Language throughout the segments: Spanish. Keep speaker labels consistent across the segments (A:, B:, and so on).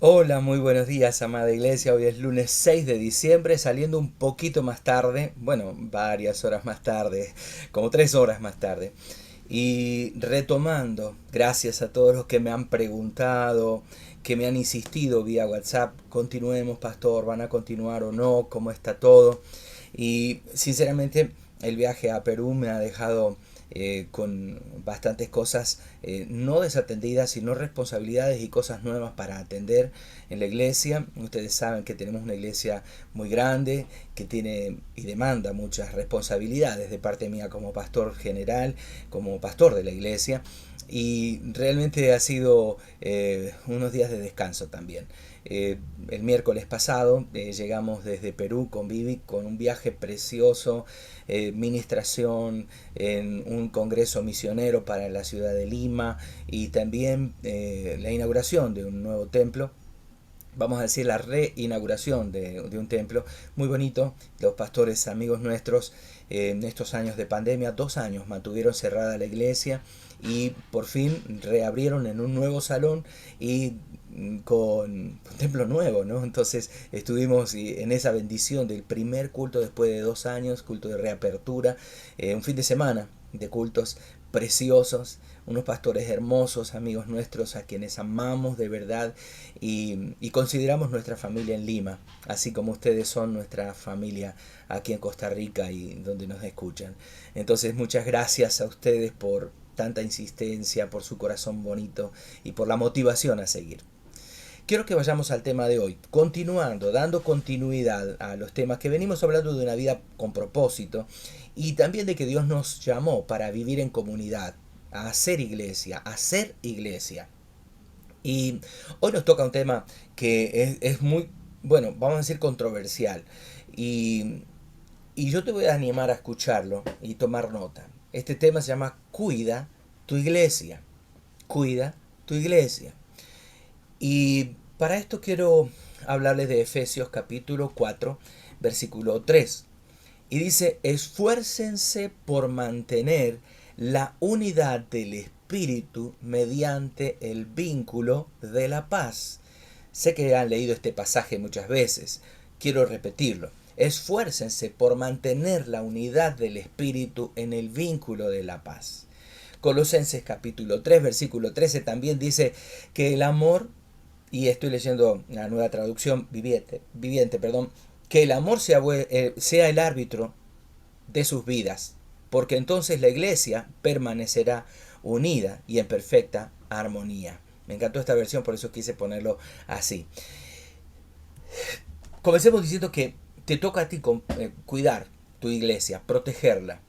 A: Hola, muy buenos días, amada iglesia. Hoy es lunes 6 de diciembre, saliendo un poquito más tarde, bueno, varias horas más tarde, como 3 horas más tarde. Y retomando, gracias a todos los que me han preguntado, que me han insistido vía WhatsApp, continuemos, pastor, van a continuar o no, cómo está todo. Y sinceramente, el viaje a Perú me ha dejado con bastantes cosas no desatendidas, sino responsabilidades y cosas nuevas para atender en la iglesia. Ustedes saben que tenemos una iglesia muy grande que tiene y demanda muchas responsabilidades de parte mía como pastor general, como pastor de la iglesia. Y realmente ha sido unos días de descanso también. El miércoles pasado llegamos desde Perú con Vivi con un viaje precioso, ministración en un congreso misionero para la ciudad de Lima y también la inauguración de un nuevo templo, vamos a decir la reinauguración de un templo muy bonito. Los pastores amigos nuestros en estos años de pandemia, 2 años mantuvieron cerrada la iglesia y por fin reabrieron en un nuevo salón y con un templo nuevo, ¿no? Entonces estuvimos en esa bendición del primer culto después de 2 años, culto de reapertura, un fin de semana de cultos preciosos, unos pastores hermosos, amigos nuestros a quienes amamos de verdad y consideramos nuestra familia en Lima, así como ustedes son nuestra familia aquí en Costa Rica y donde nos escuchan. Entonces muchas gracias a ustedes por tanta insistencia, por su corazón bonito y por la motivación a seguir. Quiero que vayamos al tema de hoy, continuando, dando continuidad a los temas que venimos hablando de una vida con propósito y también de que Dios nos llamó para vivir en comunidad, a hacer iglesia, a ser iglesia. Y hoy nos toca un tema que es muy, bueno, vamos a decir controversial. Y, y yo te voy a animar a escucharlo y tomar nota. Este tema se llama Cuida tu iglesia. Cuida tu iglesia. Y para esto quiero hablarles de Efesios capítulo 4, versículo 3. Y dice, esfuércense por mantener la unidad del Espíritu mediante el vínculo de la paz. Sé que han leído este pasaje muchas veces. Quiero repetirlo. Esfuércense por mantener la unidad del Espíritu en el vínculo de la paz. Colosenses capítulo 3, versículo 13 también dice que el amor, y estoy leyendo la nueva traducción viviente, perdón, que el amor sea el árbitro de sus vidas, porque entonces la iglesia permanecerá unida y en perfecta armonía. Me encantó esta versión, por eso quise ponerlo así. Comencemos diciendo que te toca a ti cuidar tu iglesia, protegerla,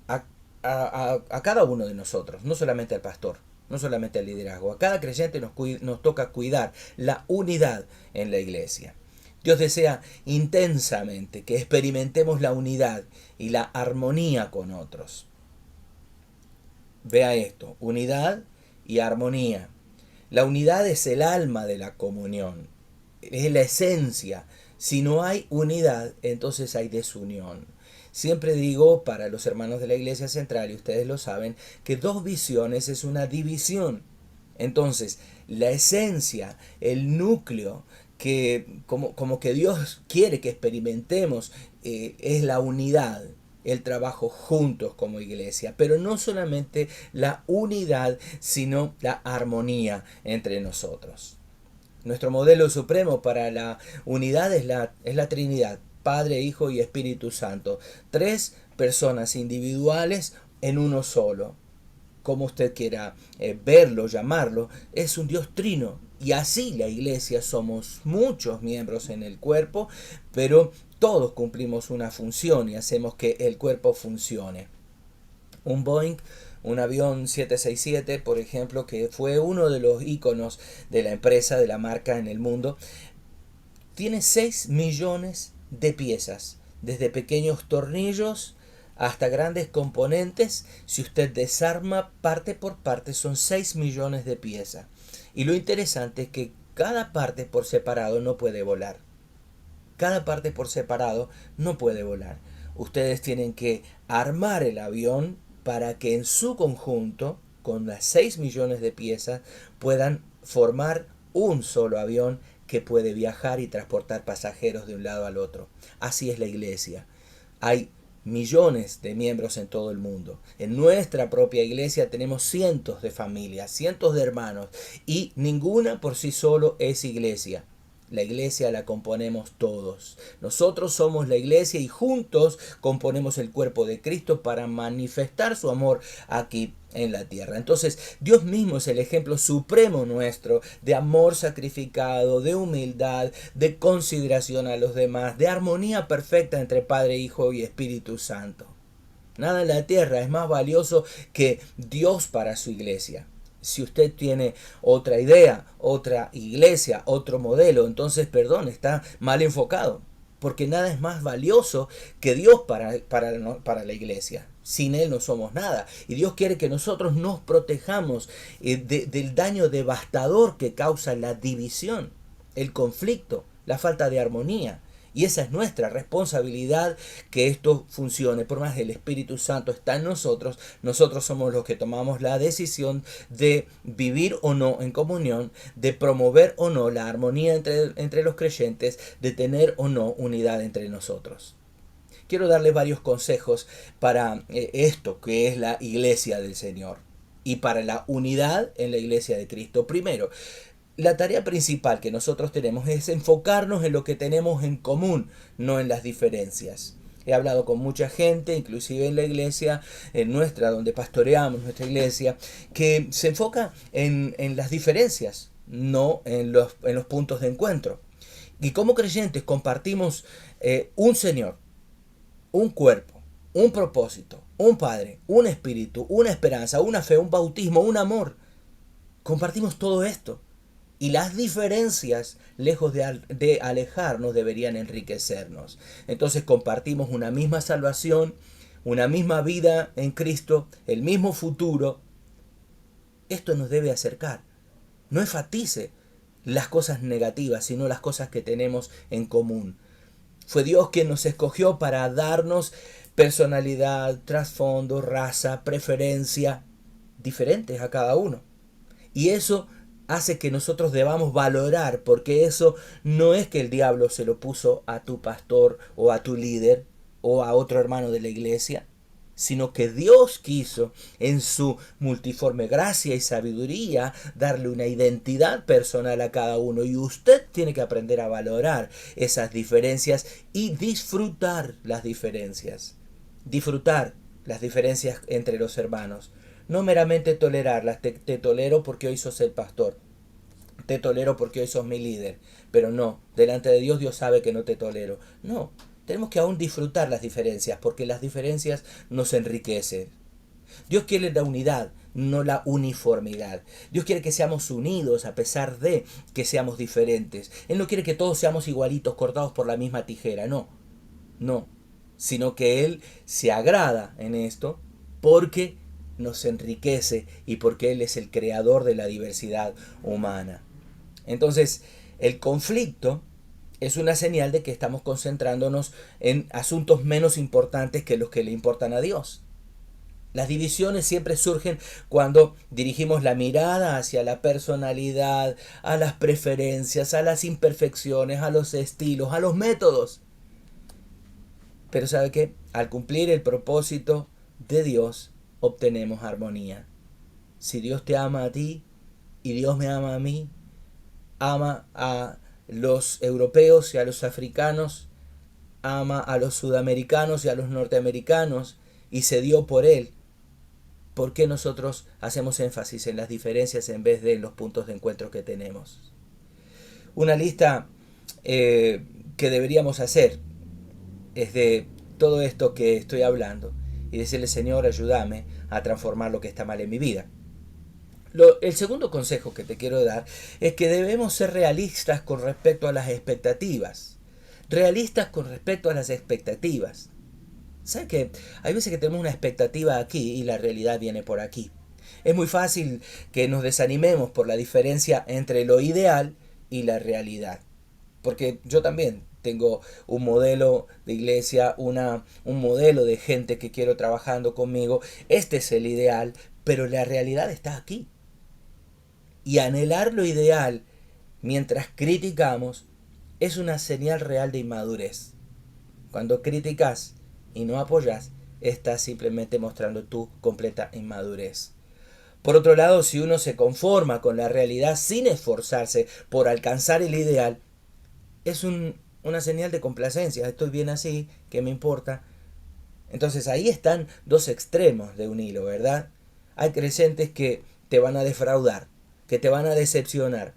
A: a, a cada uno de nosotros, no solamente al pastor, no solamente al liderazgo. A cada creyente nos toca cuidar la unidad en la iglesia. Dios desea intensamente que experimentemos la unidad y la armonía con otros. Vea esto, unidad y armonía. La unidad es el alma de la comunión, es la esencia. Si no hay unidad, entonces hay desunión. Siempre digo para los hermanos de la Iglesia Central, y ustedes lo saben, que dos visiones es una división. Entonces, la esencia, el núcleo, que como que Dios quiere que experimentemos, es la unidad, el trabajo juntos como iglesia, pero no solamente la unidad, sino la armonía entre nosotros. Nuestro modelo supremo para la unidad es la Trinidad, Padre, Hijo y Espíritu Santo. Tres personas individuales en uno solo. Como usted quiera verlo, llamarlo, es un Dios trino. Y así la iglesia somos muchos miembros en el cuerpo, pero todos cumplimos una función y hacemos que el cuerpo funcione. Un Boeing, un avión 767, por ejemplo, que fue uno de los íconos de la empresa, de la marca en el mundo, tiene 6 millones de piezas, desde pequeños tornillos hasta grandes componentes. Si usted desarma parte por parte, son 6 millones de piezas. Y lo interesante es que cada parte por separado no puede volar. Cada parte por separado no puede volar. Ustedes tienen que armar el avión para que en su conjunto, con las 6 millones de piezas, puedan formar un solo avión que puede viajar y transportar pasajeros de un lado al otro. Así es la iglesia. Hay millones de miembros en todo el mundo. En nuestra propia iglesia tenemos cientos de familias, cientos de hermanos, y ninguna por sí solo es iglesia. La iglesia la componemos todos. Nosotros somos la iglesia y juntos componemos el cuerpo de Cristo para manifestar su amor aquí en la tierra. Entonces, Dios mismo es el ejemplo supremo nuestro de amor sacrificado, de humildad, de consideración a los demás, de armonía perfecta entre Padre, Hijo y Espíritu Santo. Nada en la tierra es más valioso que Dios para su iglesia. Si usted tiene otra idea, otra iglesia, otro modelo, entonces, perdón, está mal enfocado. Porque nada es más valioso que Dios para la iglesia. Sin Él no somos nada. Y Dios quiere que nosotros nos protejamos del daño devastador que causa la división, el conflicto, la falta de armonía. Y esa es nuestra responsabilidad, que esto funcione. Por más que el Espíritu Santo está en nosotros, nosotros somos los que tomamos la decisión de vivir o no en comunión, de promover o no la armonía entre los creyentes, de tener o no unidad entre nosotros. Quiero darles varios consejos para esto que es la iglesia del Señor y para la unidad en la iglesia de Cristo. Primero, la tarea principal que nosotros tenemos es enfocarnos en lo que tenemos en común, no en las diferencias. He hablado con mucha gente, inclusive en la iglesia, en nuestra, donde pastoreamos nuestra iglesia, que se enfoca en las diferencias, no en los puntos de encuentro. Y como creyentes compartimos un Señor, un cuerpo, un propósito, un Padre, un Espíritu, una esperanza, una fe, un bautismo, un amor. Compartimos todo esto. Y las diferencias, lejos de alejarnos, deberían enriquecernos. Entonces compartimos una misma salvación, una misma vida en Cristo, el mismo futuro. Esto nos debe acercar. No enfatice las cosas negativas, sino las cosas que tenemos en común. Fue Dios quien nos escogió para darnos personalidad, trasfondo, raza, preferencia, diferentes a cada uno. Y eso hace que nosotros debamos valorar, porque eso no es que el diablo se lo puso a tu pastor o a tu líder o a otro hermano de la iglesia, sino que Dios quiso en su multiforme gracia y sabiduría darle una identidad personal a cada uno, y usted tiene que aprender a valorar esas diferencias y disfrutar las diferencias. Disfrutar las diferencias entre los hermanos. No meramente tolerarlas, te tolero porque hoy sos el pastor, te tolero porque hoy sos mi líder, pero no, delante de Dios, Dios sabe que no te tolero. No, tenemos que aún disfrutar las diferencias, porque las diferencias nos enriquecen. Dios quiere la unidad, no la uniformidad. Dios quiere que seamos unidos a pesar de que seamos diferentes. Él no quiere que todos seamos igualitos, cortados por la misma tijera, no, no, sino que Él se agrada en esto porque nos enriquece y porque Él es el creador de la diversidad humana. Entonces, el conflicto es una señal de que estamos concentrándonos en asuntos menos importantes que los que le importan a Dios. Las divisiones siempre surgen cuando dirigimos la mirada hacia la personalidad, a las preferencias, a las imperfecciones, a los estilos, a los métodos. Pero ¿sabe qué? Al cumplir el propósito de Dios, obtenemos armonía. Si Dios te ama a ti y Dios me ama a mí, ama a los europeos y a los africanos, ama a los sudamericanos y a los norteamericanos, y se dio por Él. ¿Por qué nosotros hacemos énfasis en las diferencias en vez de en los puntos de encuentro que tenemos? Una lista que deberíamos hacer es de todo esto que estoy hablando y decirle: Señor, ayúdame a transformar lo que está mal en mi vida. El segundo consejo que te quiero dar es que debemos ser realistas con respecto a las expectativas. Realistas con respecto a las expectativas. ¿Sabes qué? Hay veces que tenemos una expectativa aquí y la realidad viene por aquí. Es muy fácil que nos desanimemos por la diferencia entre lo ideal y la realidad. Porque yo también tengo un modelo de iglesia, un modelo de gente que quiero trabajando conmigo. Este es el ideal, pero la realidad está aquí. Y anhelar lo ideal mientras criticamos, es una señal real de inmadurez. Cuando criticas y no apoyas, estás simplemente mostrando tu completa inmadurez. Por otro lado, si uno se conforma con la realidad sin esforzarse por alcanzar el ideal, es una señal de complacencia. Estoy bien así, ¿qué me importa? Entonces ahí están dos extremos de un hilo, ¿verdad? Hay creyentes que te van a defraudar, que te van a decepcionar,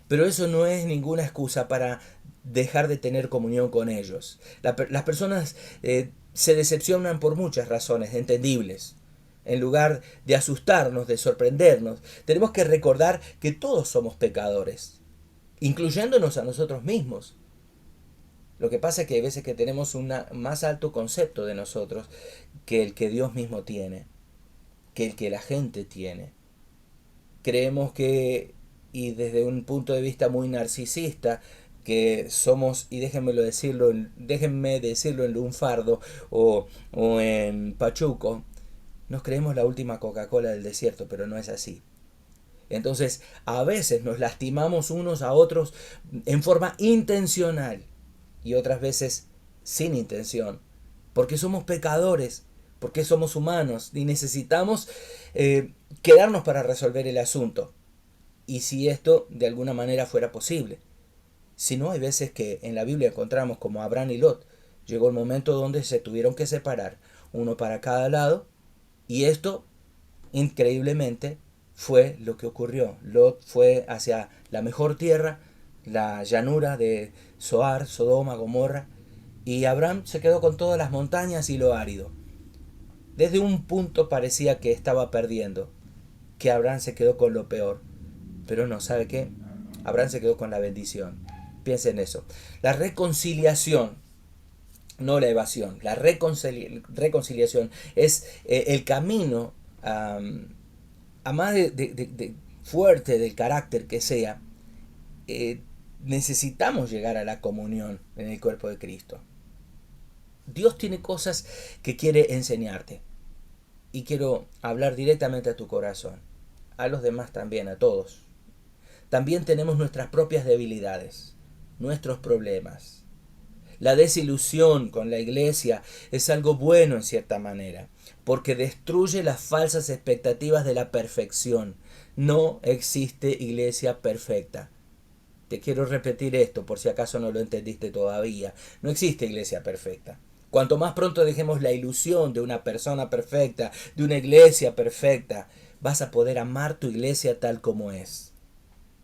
A: pero eso no es ninguna excusa para dejar de tener comunión con ellos. Las personas se decepcionan por muchas razones entendibles. En lugar de asustarnos, de sorprendernos, tenemos que recordar que todos somos pecadores, incluyéndonos a nosotros mismos. Lo que pasa es que hay veces que tenemos un más alto concepto de nosotros que el que Dios mismo tiene, que el que la gente tiene. Creemos que, y desde un punto de vista muy narcisista, que somos, y déjenme decirlo en Lunfardo o en Pachuco, nos creemos la última Coca-Cola del desierto, pero no es así. Entonces, a veces nos lastimamos unos a otros en forma intencional y otras veces sin intención, porque somos pecadores, porque somos humanos y necesitamos quedarnos para resolver el asunto. Y si esto de alguna manera fuera posible. Si no, hay veces que en la Biblia encontramos como Abraham y Lot. Llegó el momento donde se tuvieron que separar, uno para cada lado, y esto, increíblemente, fue lo que ocurrió. Lot fue hacia la mejor tierra, la llanura de Zoar, Sodoma, Gomorra, y Abraham se quedó con todas las montañas y lo árido. Desde un punto parecía que estaba perdiendo, que Abraham se quedó con lo peor. Pero no, ¿sabe qué? Abraham se quedó con la bendición. Piensen en eso. La reconciliación, no la evasión, la reconciliación es el camino a más de fuerte del carácter que sea, necesitamos llegar a la comunión en el cuerpo de Cristo. Dios tiene cosas que quiere enseñarte. Y quiero hablar directamente a tu corazón. A los demás también, a todos. También tenemos nuestras propias debilidades, nuestros problemas. La desilusión con la iglesia es algo bueno en cierta manera, porque destruye las falsas expectativas de la perfección. No existe iglesia perfecta. Te quiero repetir esto por si acaso no lo entendiste todavía. No existe iglesia perfecta. Cuanto más pronto dejemos la ilusión de una persona perfecta, de una iglesia perfecta, vas a poder amar tu iglesia tal como es.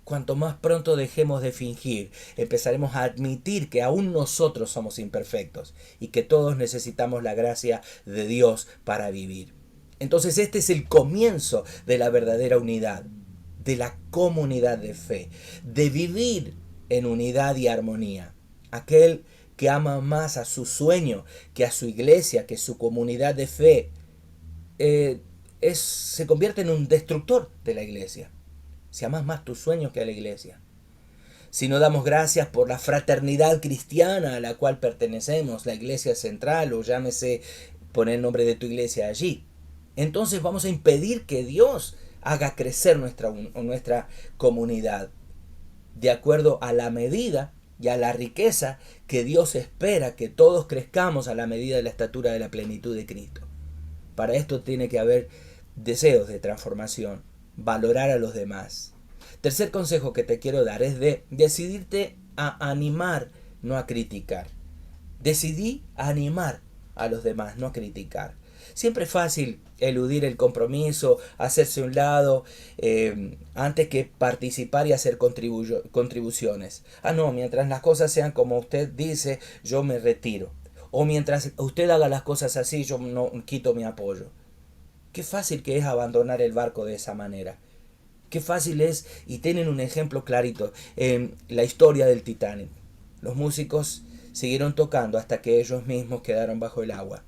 A: Cuanto más pronto dejemos de fingir, empezaremos a admitir que aún nosotros somos imperfectos y que todos necesitamos la gracia de Dios para vivir. Entonces este es el comienzo de la verdadera unidad, de la comunidad de fe, de vivir en unidad y armonía. Aquel que ama más a su sueño que a su iglesia, que su comunidad de fe, se convierte en un destructor de la iglesia. Si amas más tus sueños que a la iglesia. Si no damos gracias por la fraternidad cristiana a la cual pertenecemos, la iglesia central o llámese poner el nombre de tu iglesia allí, entonces vamos a impedir que Dios haga crecer nuestra comunidad de acuerdo a la medida y a la riqueza que Dios espera que todos crezcamos a la medida de la estatura de la plenitud de Cristo. Para esto tiene que haber deseos de transformación, valorar a los demás. Tercer consejo que te quiero dar es de decidirte a animar, no a criticar. Decidí a animar a los demás, no a criticar. Siempre es fácil eludir el compromiso, hacerse a un lado, antes que participar y hacer contribuciones. No, mientras las cosas sean como usted dice, yo me retiro. O mientras usted haga las cosas así, yo no quito mi apoyo. Qué fácil que es abandonar el barco de esa manera. Qué fácil es, y tienen un ejemplo clarito, en la historia del Titanic. Los músicos siguieron tocando hasta que ellos mismos quedaron bajo el agua.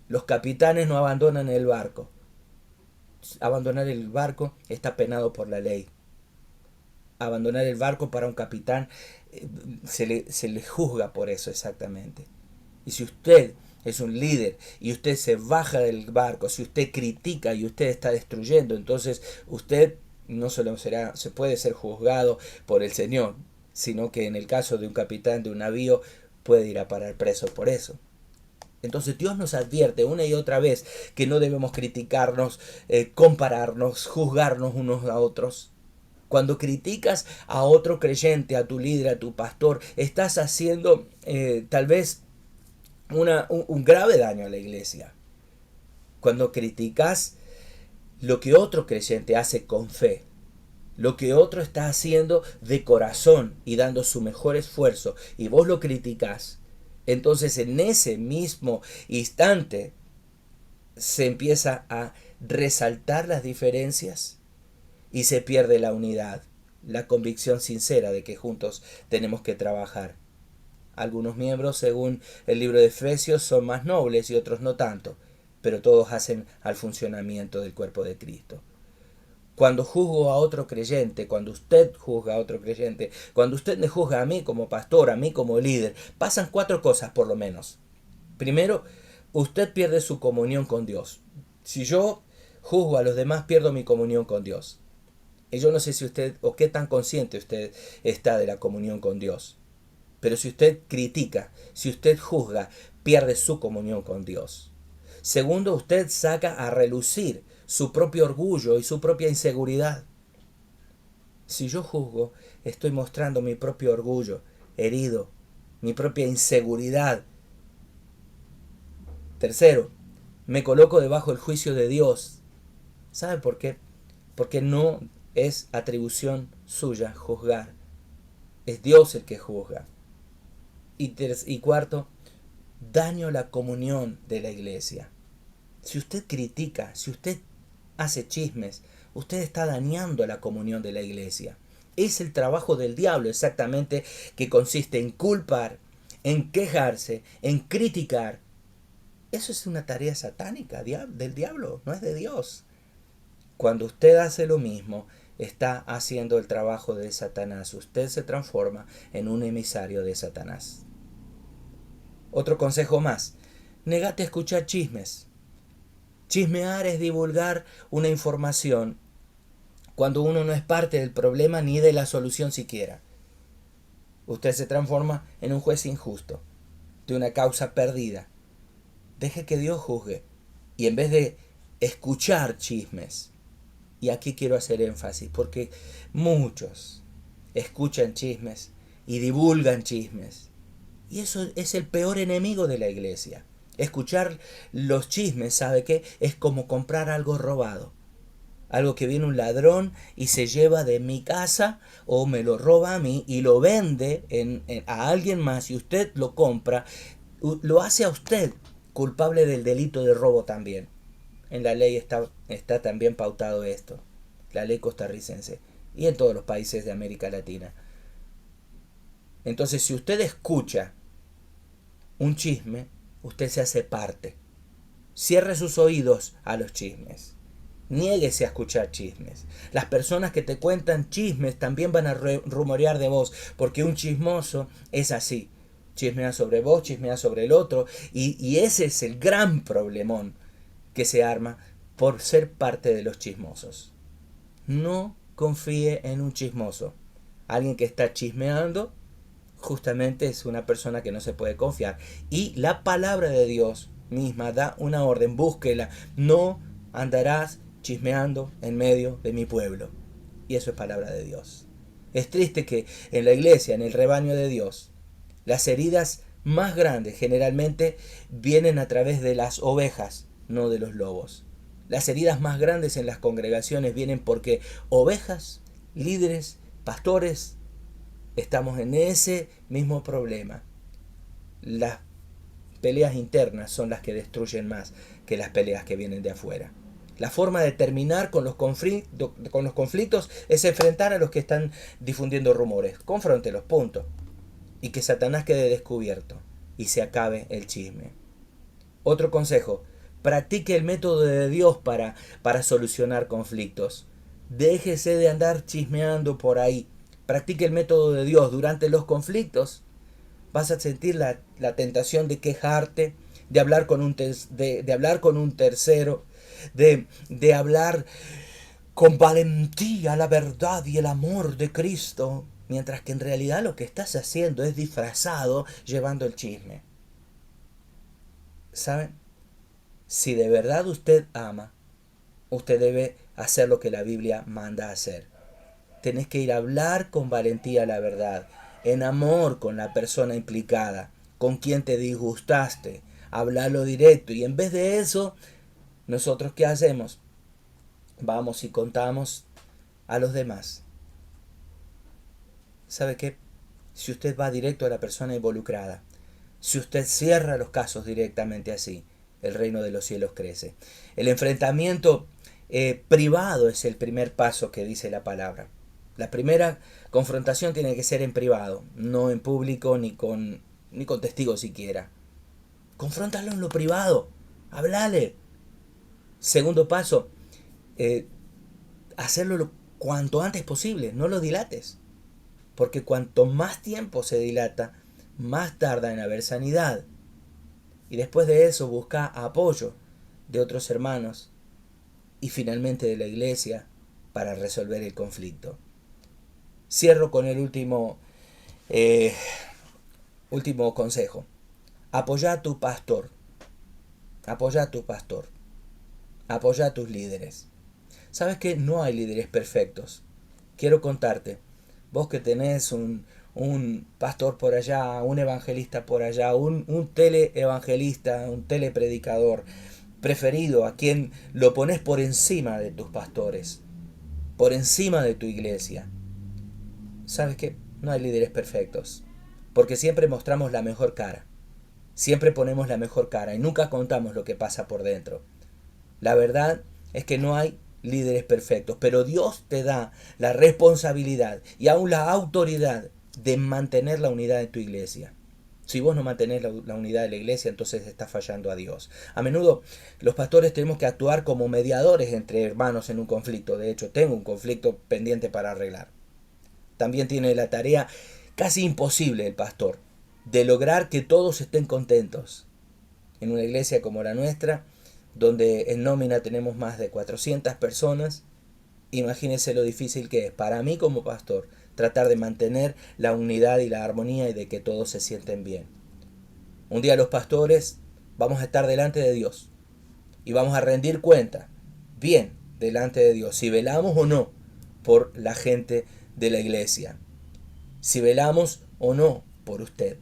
A: Los capitanes no abandonan el barco. Abandonar el barco está penado por la ley. Abandonar el barco para un capitán se le juzga por eso exactamente. Y si usted es un líder y usted se baja del barco, si usted critica y usted está destruyendo, entonces usted no solo se puede ser juzgado por el Señor, sino que en el caso de un capitán de un navío puede ir a parar preso por eso. Entonces Dios nos advierte una y otra vez que no debemos criticarnos, compararnos, juzgarnos unos a otros. Cuando criticas a otro creyente, a tu líder, a tu pastor, estás haciendo tal vez un grave daño a la iglesia. Cuando criticas lo que otro creyente hace con fe, lo que otro está haciendo de corazón y dando su mejor esfuerzo, y vos lo criticas, entonces en ese mismo instante se empieza a resaltar las diferencias y se pierde la unidad, la convicción sincera de que juntos tenemos que trabajar. Algunos miembros, según el libro de Efesios, son más nobles y otros no tanto, pero todos hacen al funcionamiento del cuerpo de Cristo. Cuando juzgo a otro creyente, cuando usted juzga a otro creyente, cuando usted me juzga a mí como pastor, a mí como líder, pasan 4 cosas por lo menos. Primero, usted pierde su comunión con Dios. Si yo juzgo a los demás, pierdo mi comunión con Dios. Y yo no sé si usted o qué tan consciente usted está de la comunión con Dios. Pero si usted critica, si usted juzga, pierde su comunión con Dios. Segundo, usted saca a relucir su propio orgullo y su propia inseguridad. Si yo juzgo, estoy mostrando mi propio orgullo herido, mi propia inseguridad. Tercero, me coloco debajo del juicio de Dios. ¿Sabe por qué? Porque no es atribución suya juzgar. Es Dios el que juzga. Y cuarto, daño la comunión de la iglesia. Si usted critica, si usted hace chismes, usted está dañando la comunión de la iglesia. Es el trabajo del diablo exactamente, que consiste en culpar, en quejarse, en criticar. Eso es una tarea satánica del diablo, no es de Dios. Cuando usted hace lo mismo, está haciendo el trabajo de Satanás. Usted se transforma en un emisario de Satanás. Otro consejo más: negate a escuchar chismes. Chismear es divulgar una información cuando uno no es parte del problema ni de la solución siquiera. Usted se transforma en un juez injusto, de una causa perdida. Deje que Dios juzgue. Y en vez de escuchar chismes, y aquí quiero hacer énfasis, porque muchos escuchan chismes y divulgan chismes. Y eso es el peor enemigo de la iglesia. Escuchar los chismes, ¿sabe qué? Es como comprar algo robado. Algo que viene un ladrón y se lleva de mi casa o me lo roba a mí y lo vende a alguien más, y usted lo compra, lo hace a usted culpable del delito de robo también. En la ley está también pautado esto, la ley costarricense y en todos los países de América Latina. Entonces, si usted escucha un chisme, usted se hace parte. Cierre sus oídos a los chismes. Niéguese a escuchar chismes. Las personas que te cuentan chismes también van a rumorear de vos, porque un chismoso es así. Chismea sobre vos, chismea sobre el otro, y ese es el gran problemón que se arma por ser parte de los chismosos. No confíe en un chismoso. Alguien que está chismeando justamente es una persona que no se puede confiar. Y la palabra de Dios misma da una orden: búsquela. No andarás chismeando en medio de mi pueblo. Y eso es palabra de Dios. Es triste que en la iglesia, en el rebaño de Dios, las heridas más grandes generalmente vienen a través de las ovejas, no de los lobos. Las heridas más grandes en las congregaciones vienen porque ovejas, líderes, pastores, estamos en ese mismo problema. Las peleas internas son las que destruyen más que las peleas que vienen de afuera. La forma de terminar con los conflictos es enfrentar a los que están difundiendo rumores. Confróntelos, punto. Y que Satanás quede descubierto y se acabe el chisme. Otro consejo: practique el método de Dios para solucionar conflictos. Déjese de andar chismeando por ahí. Practique el método de Dios. Durante los conflictos vas a sentir la tentación de quejarte, de hablar con un tercero, de hablar con valentía la verdad y el amor de Cristo, mientras que en realidad lo que estás haciendo es disfrazado llevando el chisme. ¿Saben? Si de verdad usted ama, usted debe hacer lo que la Biblia manda hacer. Tenés que ir a hablar con valentía la verdad, en amor con la persona implicada, con quien te disgustaste, hablarlo directo. Y en vez de eso, nosotros ¿qué hacemos? Vamos y contamos a los demás. ¿Sabe qué? Si usted va directo a la persona involucrada, si usted cierra los casos directamente así, el reino de los cielos crece. El enfrentamiento privado es el primer paso que dice la palabra. La primera confrontación tiene que ser en privado, no en público ni con testigos siquiera. Confróntalo en lo privado, hablale. Segundo paso, eh, hacerlo cuanto antes posible, no lo dilates. Porque cuanto más tiempo se dilata, más tarda en haber sanidad. Y después de eso busca apoyo de otros hermanos y finalmente de la iglesia para resolver el conflicto. Cierro con el último consejo. Apoya a tu pastor. Apoya a tu pastor. Apoya a tus líderes. ¿Sabes que no hay líderes perfectos? Quiero contarte. Vos que tenés un pastor por allá, un evangelista por allá, un teleevangelista, un telepredicador preferido, a quien lo pones por encima de tus pastores, por encima de tu iglesia. ¿Sabes qué? No hay líderes perfectos, porque siempre mostramos la mejor cara, siempre ponemos la mejor cara y nunca contamos lo que pasa por dentro. La verdad es que no hay líderes perfectos, pero Dios te da la responsabilidad y aún la autoridad de mantener la unidad en tu iglesia. Si vos no mantenés la unidad de la iglesia, entonces estás fallando a Dios. A menudo los pastores tenemos que actuar como mediadores entre hermanos en un conflicto. De hecho, tengo un conflicto pendiente para arreglar. También tiene la tarea casi imposible el pastor de lograr que todos estén contentos. En una iglesia como la nuestra, donde en nómina tenemos más de 400 personas, imagínense lo difícil que es para mí como pastor tratar de mantener la unidad y la armonía y de que todos se sienten bien. Un día los pastores vamos a estar delante de Dios y vamos a rendir cuenta bien delante de Dios si velamos o no por la gente de la iglesia, si velamos o no por usted.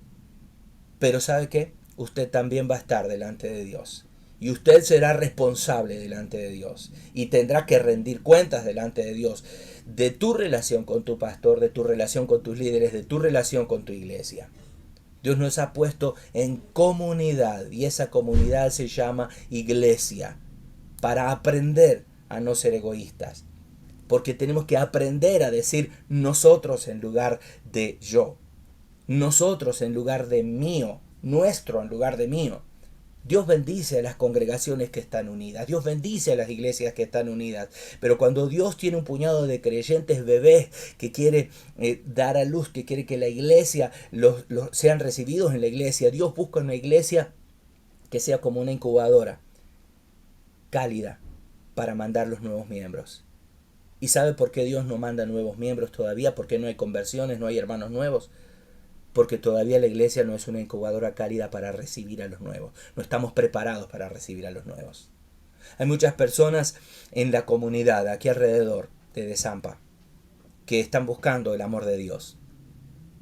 A: Pero ¿sabe qué? Usted también va a estar delante de Dios. Y usted será responsable delante de Dios. Y tendrá que rendir cuentas delante de Dios de tu relación con tu pastor, de tu relación con tus líderes, de tu relación con tu iglesia. Dios nos ha puesto en comunidad y esa comunidad se llama iglesia para aprender a no ser egoístas. Porque tenemos que aprender a decir nosotros en lugar de yo. Nosotros en lugar de mío. Nuestro en lugar de mío. Dios bendice a las congregaciones que están unidas. Dios bendice a las iglesias que están unidas. Pero cuando Dios tiene un puñado de creyentes bebés que quiere dar a luz, que quiere que la iglesia sean recibidos en la iglesia, Dios busca una iglesia que sea como una incubadora cálida para mandar los nuevos miembros. ¿Y sabe por qué Dios no manda nuevos miembros todavía? ¿Por qué no hay conversiones, no hay hermanos nuevos? Porque todavía la iglesia no es una incubadora cálida para recibir a los nuevos. No estamos preparados para recibir a los nuevos. Hay muchas personas en la comunidad, aquí alrededor de Desampa, que están buscando el amor de Dios.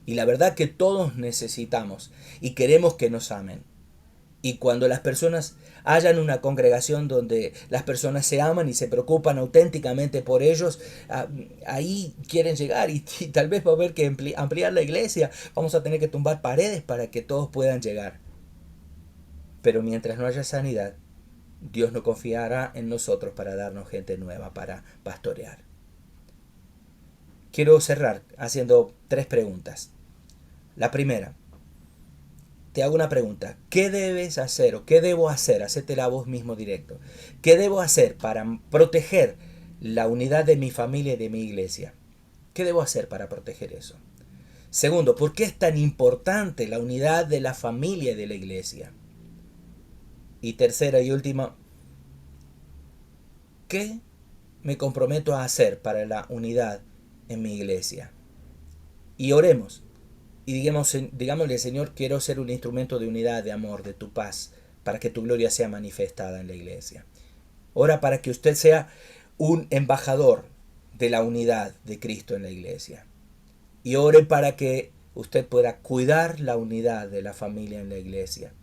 A: Y la verdad que todos necesitamos y queremos que nos amen. Y cuando las personas hayan una congregación donde las personas se aman y se preocupan auténticamente por ellos, ahí quieren llegar y tal vez va a haber que ampliar la iglesia. Vamos a tener que tumbar paredes para que todos puedan llegar. Pero mientras no haya sanidad, Dios no confiará en nosotros para darnos gente nueva para pastorear. Quiero cerrar haciendo 3 preguntas. La primera. Te hago una pregunta. ¿Qué debes hacer o qué debo hacer? Hacétela vos mismo directo. ¿Qué debo hacer para proteger la unidad de mi familia y de mi iglesia? ¿Qué debo hacer para proteger eso? Segundo, ¿por qué es tan importante la unidad de la familia y de la iglesia? Y tercera y última, ¿qué me comprometo a hacer para la unidad en mi iglesia? Y oremos. Y digámosle, Señor, quiero ser un instrumento de unidad, de amor, de tu paz, para que tu gloria sea manifestada en la iglesia. Ora para que usted sea un embajador de la unidad de Cristo en la iglesia. Y ore para que usted pueda cuidar la unidad de la familia en la iglesia.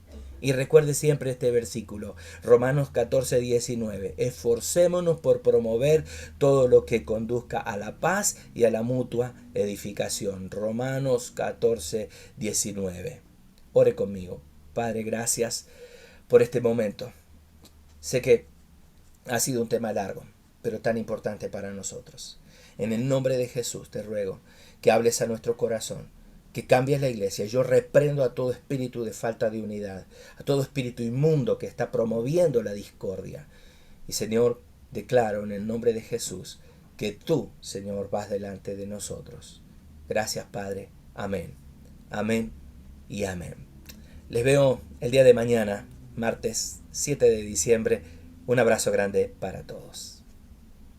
A: Y recuerde siempre este versículo, Romanos 14:19. Esforcémonos por promover todo lo que conduzca a la paz y a la mutua edificación. Romanos 14:19. Ore conmigo. Padre, gracias por este momento. Sé que ha sido un tema largo, pero tan importante para nosotros. En el nombre de Jesús te ruego que hables a nuestro corazón, que cambies la iglesia. Yo reprendo a todo espíritu de falta de unidad, a todo espíritu inmundo que está promoviendo la discordia. Y Señor, declaro en el nombre de Jesús que tú, Señor, vas delante de nosotros. Gracias, Padre. Amén. Amén y amén. Les veo el día de mañana, martes 7 de diciembre. Un abrazo grande para todos.